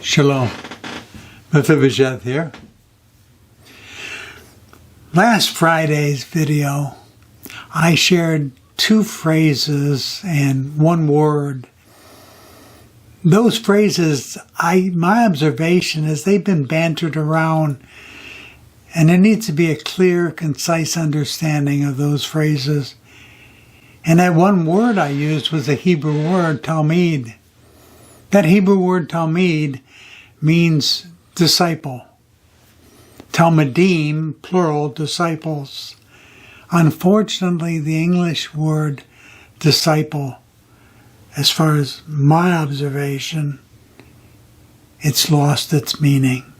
Shalom. Mephibosheth here. Last Friday's video, I shared two phrases and one word. Those phrases, my observation is they've been bantered around, and there needs to be a clear, concise understanding of those phrases. And that one word I used was the Hebrew word Talmid. That Hebrew word Talmid means disciple. Talmidim, plural, disciples. Unfortunately, the English word disciple, as far as my observation, it's lost its meaning.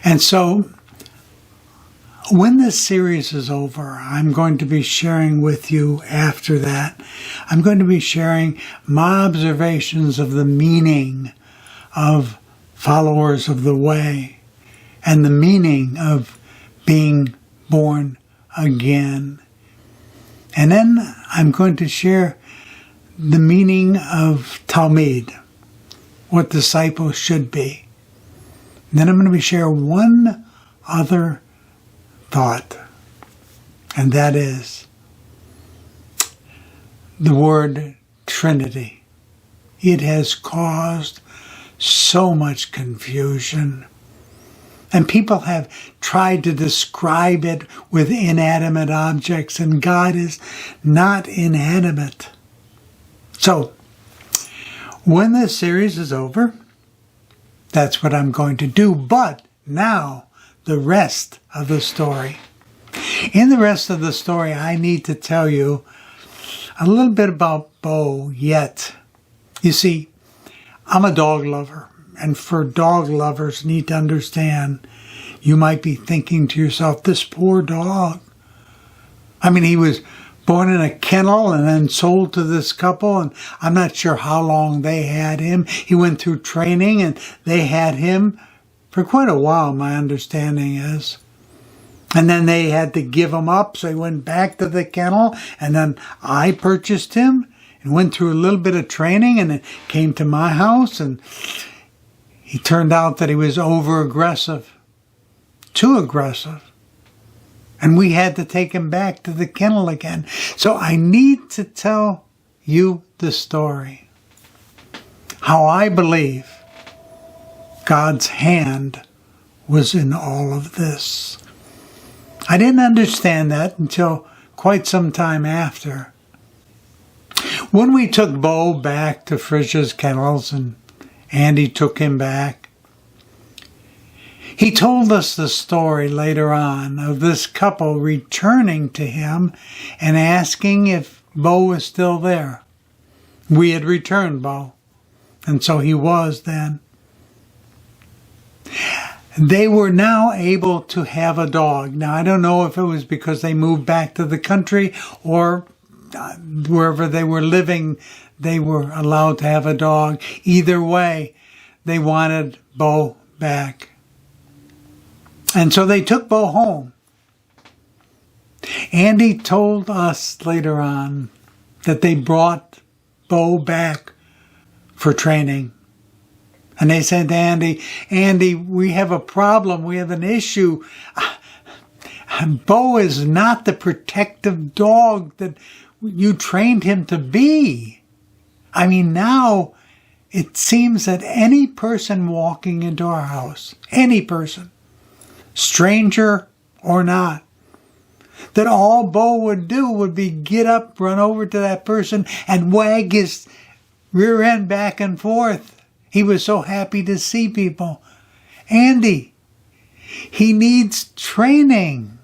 And so, when this series is over, I'm going to be sharing with you after that. I'm going to be sharing my observations of the meaning of followers of the way and the meaning of being born again. And then I'm going to share the meaning of Talmid, what disciples should be. And then I'm going to share one other thought, and that is the word Trinity. It has caused so much confusion, and people have tried to describe it with inanimate objects, and God is not inanimate. So, when this series is over, that's what I'm going to do, but now the rest of the story. In the rest of the story, I need to tell you a little bit about Bo yet. You see, I'm a dog lover, and for dog lovers need to understand, you might be thinking to yourself, this poor dog. I mean, he was born in a kennel and then sold to this couple, and I'm not sure how long they had him. He went through training, and they had him for quite a while, my understanding is. And then they had to give him up, so he went back to the kennel, and then I purchased him and went through a little bit of training, and it came to my house, and he turned out that he was over-aggressive, too aggressive. And we had to take him back to the kennel again. So I need to tell you the story. How I believe God's hand was in all of this. I didn't understand that until quite some time after. When we took Bo back to Frisch's kennels and Andy took him back, he told us the story later on of this couple returning to him and asking if Bo was still there. We had returned Bo, and so he was then. They were now able to have a dog. Now, I don't know if it was because they moved back to the country or wherever they were living, they were allowed to have a dog. Either way, they wanted Bo back. And so they took Bo home. Andy told us later on that they brought Bo back for training. And they said to Andy, we have a problem. We have an issue. Bo is not the protective dog that you trained him to be. I mean, now it seems that any person walking into our house, any person, stranger or not, that all Bo would do would be get up, run over to that person, and wag his rear end back and forth. He was so happy to see people. Andy, he needs training.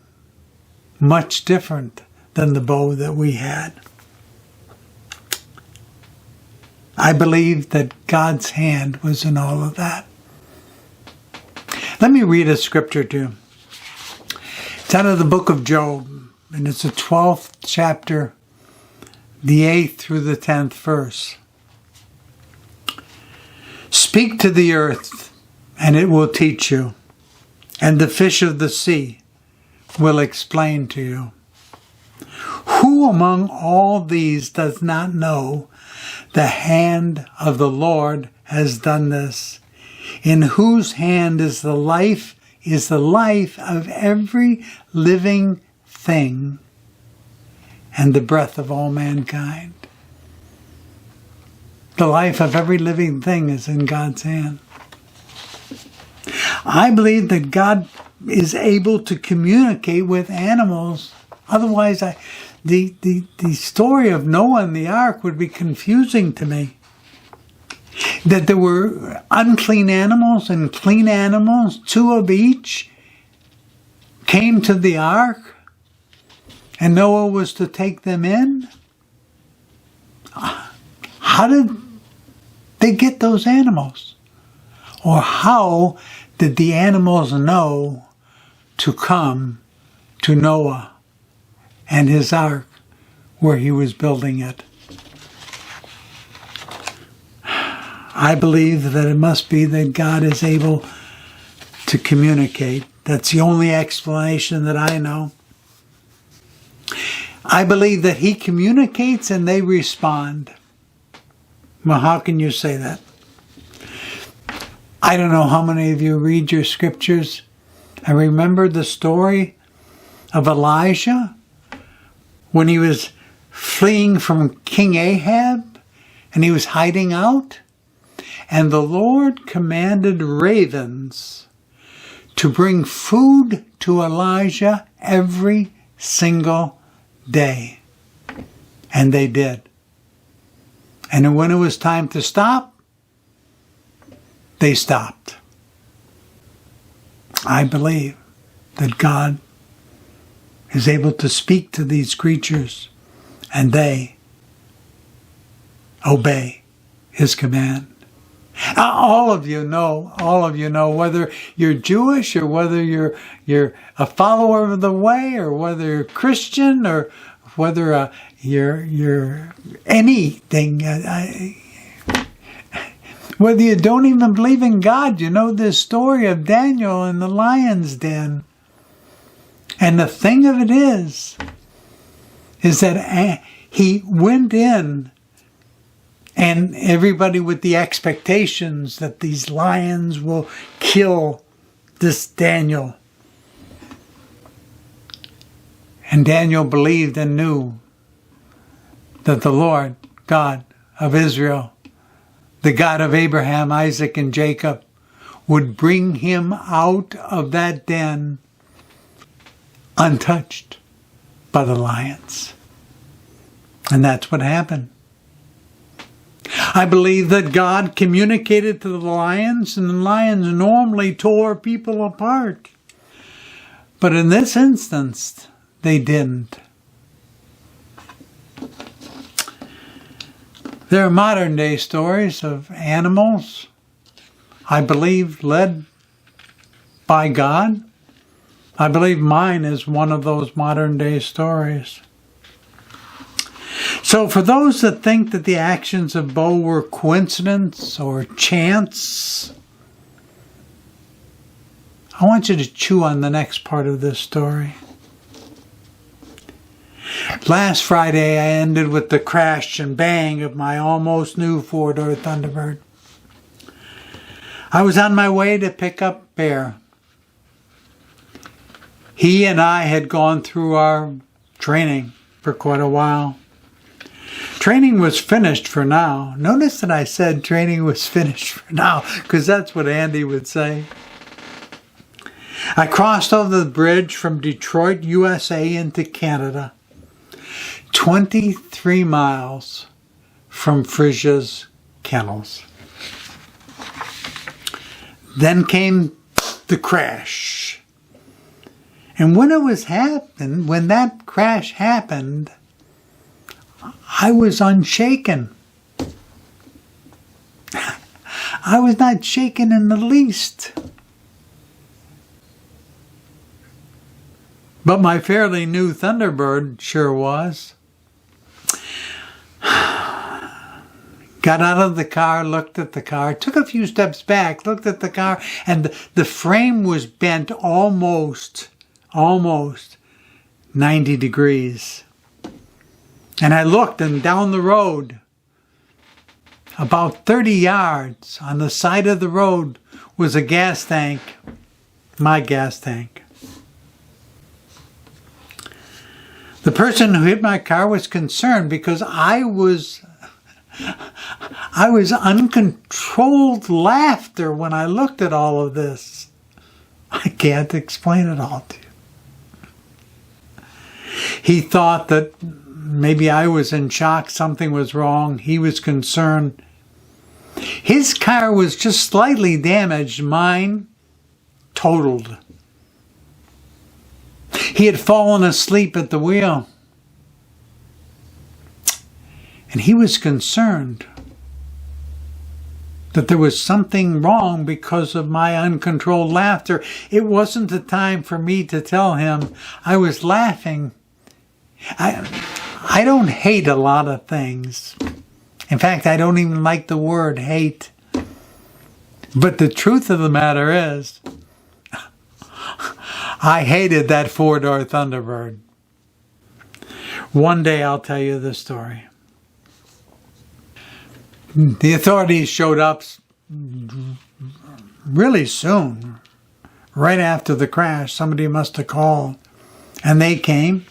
Much different than the Bo that we had. I believe that God's hand was in all of that. Let me read a scripture to you. It's out of the book of Job, and it's the 12th chapter, the 8th through the 10th verse. Speak to the earth, and it will teach you, and the fish of the sea will explain to you. Who among all these does not know the hand of the Lord has done this, in whose hand is the life of every living thing and the breath of all mankind. The life of every living thing is in God's hand. I believe that God is able to communicate with animals. Otherwise, the story of Noah and the ark would be confusing to me. That there were unclean animals and clean animals, 2 of each, came to the ark, and Noah was to take them in. How did they get those animals? Or how did the animals know to come to Noah and his ark where he was building it? I believe that it must be that God is able to communicate. That's the only explanation that I know. I believe that he communicates and they respond. Well, how can you say that? I don't know how many of you read your scriptures. I remember the story of Elijah when he was fleeing from King Ahab and he was hiding out. And the Lord commanded ravens to bring food to Elijah every single day. And they did. And when it was time to stop, they stopped. I believe that God is able to speak to these creatures and they obey his command. All of you know, whether you're Jewish or whether you're a follower of the way or whether you're Christian or whether you're anything, whether you don't even believe in God, you know this story of Daniel in the lion's den. And the thing of it is that he went in. And everybody with the expectations that these lions will kill this Daniel. And Daniel believed and knew that the Lord God of Israel, the God of Abraham, Isaac, and Jacob, would bring him out of that den untouched by the lions. And that's what happened. I believe that God communicated to the lions, and the lions normally tore people apart. But in this instance, they didn't. There are modern day stories of animals, I believe, led by God. I believe mine is one of those modern day stories. So for those that think that the actions of Bo were coincidence or chance, I want you to chew on the next part of this story. Last Friday, I ended with the crash and bang of my almost new four-door Thunderbird. I was on my way to pick up Bear. He and I had gone through our training for quite a while. Training was finished for now. Notice that I said training was finished for now, because that's what Andy would say. I crossed over the bridge from Detroit, USA into Canada. 23 miles from Frisia's kennels. Then came the crash. And when that crash happened, I was unshaken. I was not shaken in the least. But my fairly new Thunderbird sure was. Got out of the car, looked at the car, took a few steps back, looked at the car, and the frame was bent almost 90 degrees. And I looked, and down the road, about 30 yards on the side of the road was a gas tank, my gas tank. The person who hit my car was concerned because I was uncontrolled laughter when I looked at all of this. I can't explain it all to you. He thought that maybe I was in shock, something was wrong. He was concerned. His car was just slightly damaged, mine totaled. He had fallen asleep at the wheel. And he was concerned that there was something wrong because of my uncontrolled laughter. It wasn't the time for me to tell him I was laughing. I don't hate a lot of things. In fact, I don't even like the word hate. But the truth of the matter is, I hated that four-door Thunderbird. One day I'll tell you the story. The authorities showed up really soon, right after the crash. Somebody must have called, and they came.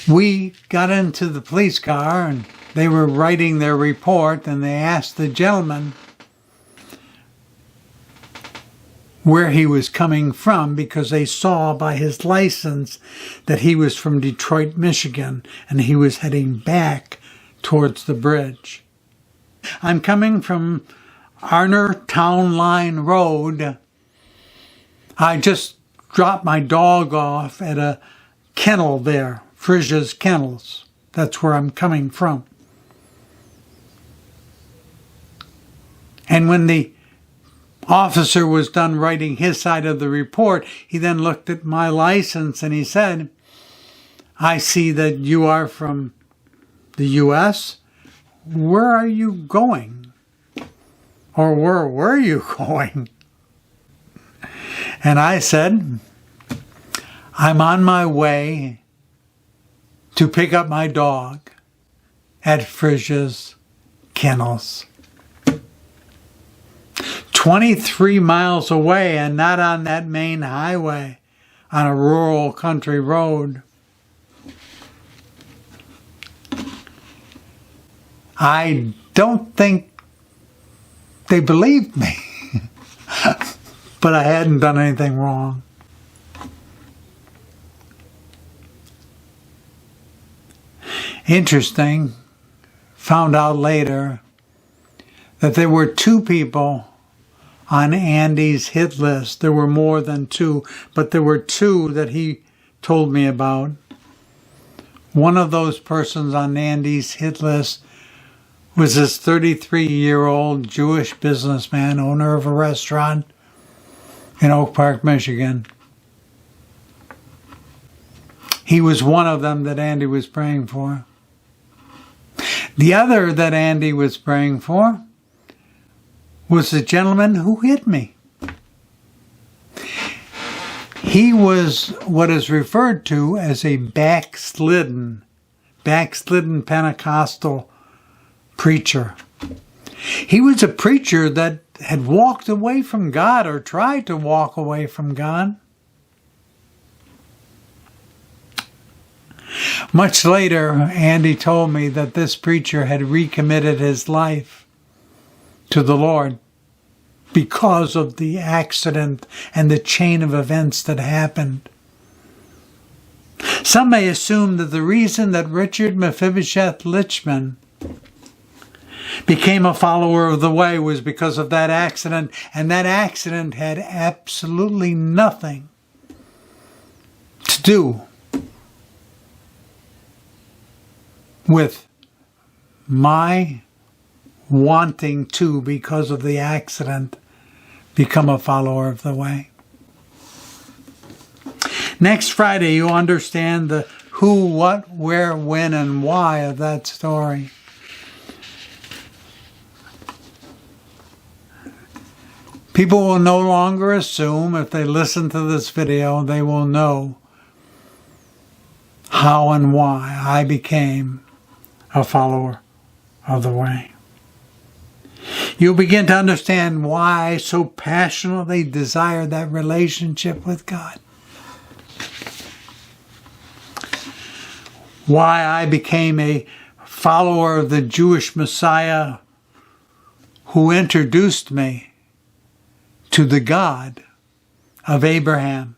We got into the police car, and they were writing their report, and they asked the gentleman where he was coming from because they saw by his license that he was from Detroit, Michigan, and he was heading back towards the bridge. I'm coming from Arner Town Line Road. I just dropped my dog off at a kennel there, Frisch's Kennels. That's where I'm coming from. And when the officer was done writing his side of the report, he then looked at my license and he said, I see that you are from the U.S. Where are you going? Or where were you going? And I said, I'm on my way to pick up my dog at Frisch's Kennels. 23 miles away and not on that main highway, on a rural country road. I don't think they believed me, but I hadn't done anything wrong. Interesting, found out later that there were two people on Andy's hit list. There were more than two, but there were two that he told me about. One of those persons on Andy's hit list was this 33-year-old Jewish businessman, owner of a restaurant in Oak Park, Michigan. He was one of them that Andy was praying for. The other that Andy was praying for was the gentleman who hit me. He was what is referred to as a backslidden Pentecostal preacher. He was a preacher that had walked away from God or tried to walk away from God. Much later, Andy told me that this preacher had recommitted his life to the Lord because of the accident and the chain of events that happened. Some may assume that the reason that Richard Mephibosheth Lichtman became a follower of the way was because of that accident, and that accident had absolutely nothing to do with my wanting to, because of the accident, become a follower of the way. Next Friday, you'll understand the who, what, where, when, and why of that story. People will no longer assume, if they listen to this video, they will know how and why I became a follower of the way. You'll begin to understand why I so passionately desire that relationship with God. Why I became a follower of the Jewish Messiah who introduced me to the God of Abraham,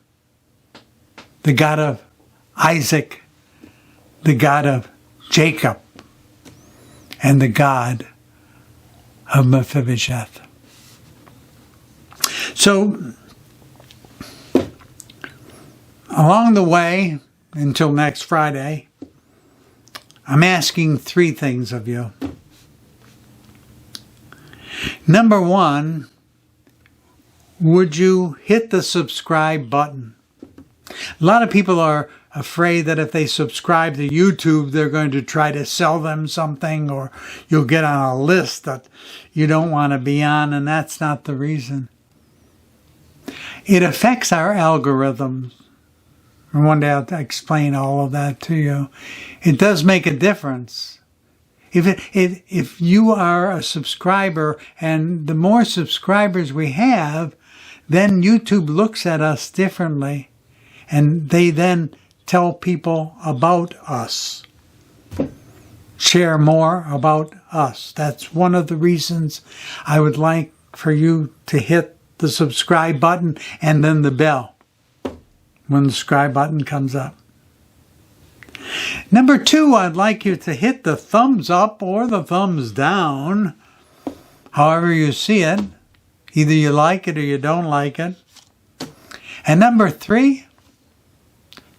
the God of Isaac, the God of Jacob, and the God of Mephibosheth. So, along the way, until next Friday, I'm asking 3 things of you. Number 1, would you hit the subscribe button? A lot of people are afraid that if they subscribe to YouTube, they're going to try to sell them something, or you'll get on a list that you don't want to be on, and that's not the reason. It affects our algorithms. And one day I'll explain all of that to you. It does make a difference. If you are a subscriber, and the more subscribers we have, then YouTube looks at us differently, and they then tell people about us. Share more about us. That's one of the reasons I would like for you to hit the subscribe button and then the bell when the subscribe button comes up. Number 2, I'd like you to hit the thumbs up or the thumbs down, however you see it. Either you like it or you don't like it. And number 3,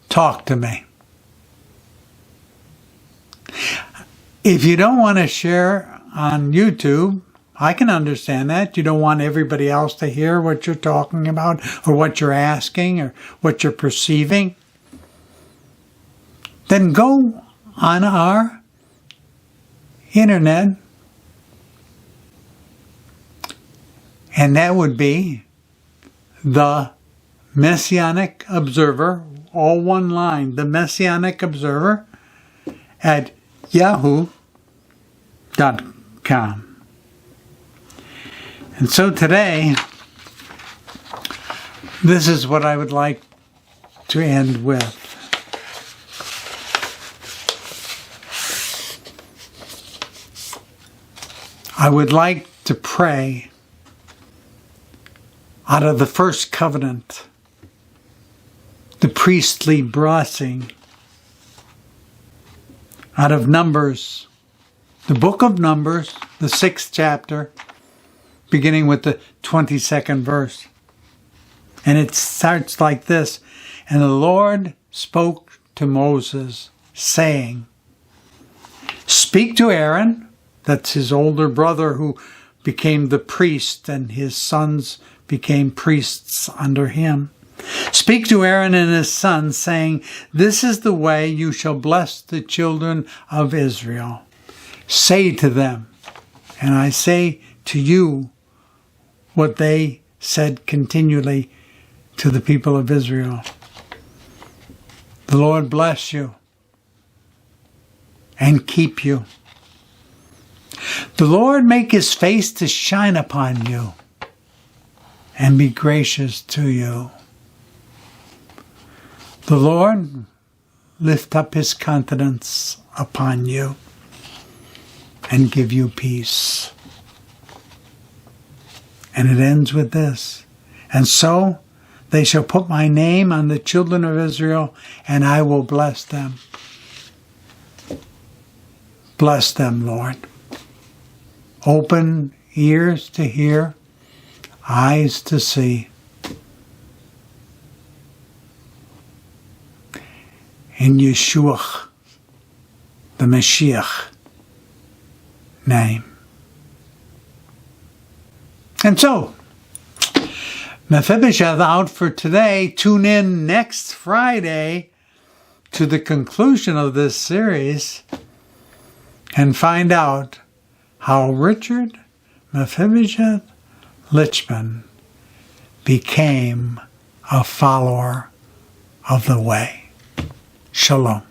talk to me. If you don't want to share on YouTube, I can understand that. You don't want everybody else to hear what you're talking about or what you're asking or what you're perceiving. Then go on our internet, and that would be the Messianic Observer, all one line, the Messianic Observer at yahoo.com. And so today, this is what I would like to end with. I would like to pray out of the first covenant, the priestly blessing, out of Numbers, the book of Numbers, the 6th chapter, beginning with the 22nd verse. And it starts like this. And the Lord spoke to Moses, saying, speak to Aaron, that's his older brother who became the priest, and his sons became priests under him. Speak to Aaron and his sons, saying, this is the way you shall bless the children of Israel. Say to them, and I say to you what they said continually to the people of Israel. The Lord bless you and keep you. The Lord make his face to shine upon you and be gracious to you. The Lord lift up his countenance upon you and give you peace. And it ends with this. And so they shall put my name on the children of Israel, and I will bless them. Bless them, Lord. Open ears to hear, eyes to see. In Yeshua, the Mashiach, name. And so, Mephibosheth out for today. Tune in next Friday to the conclusion of this series and find out how Richard Mephibosheth Lichtman became a follower of the way. Shalom.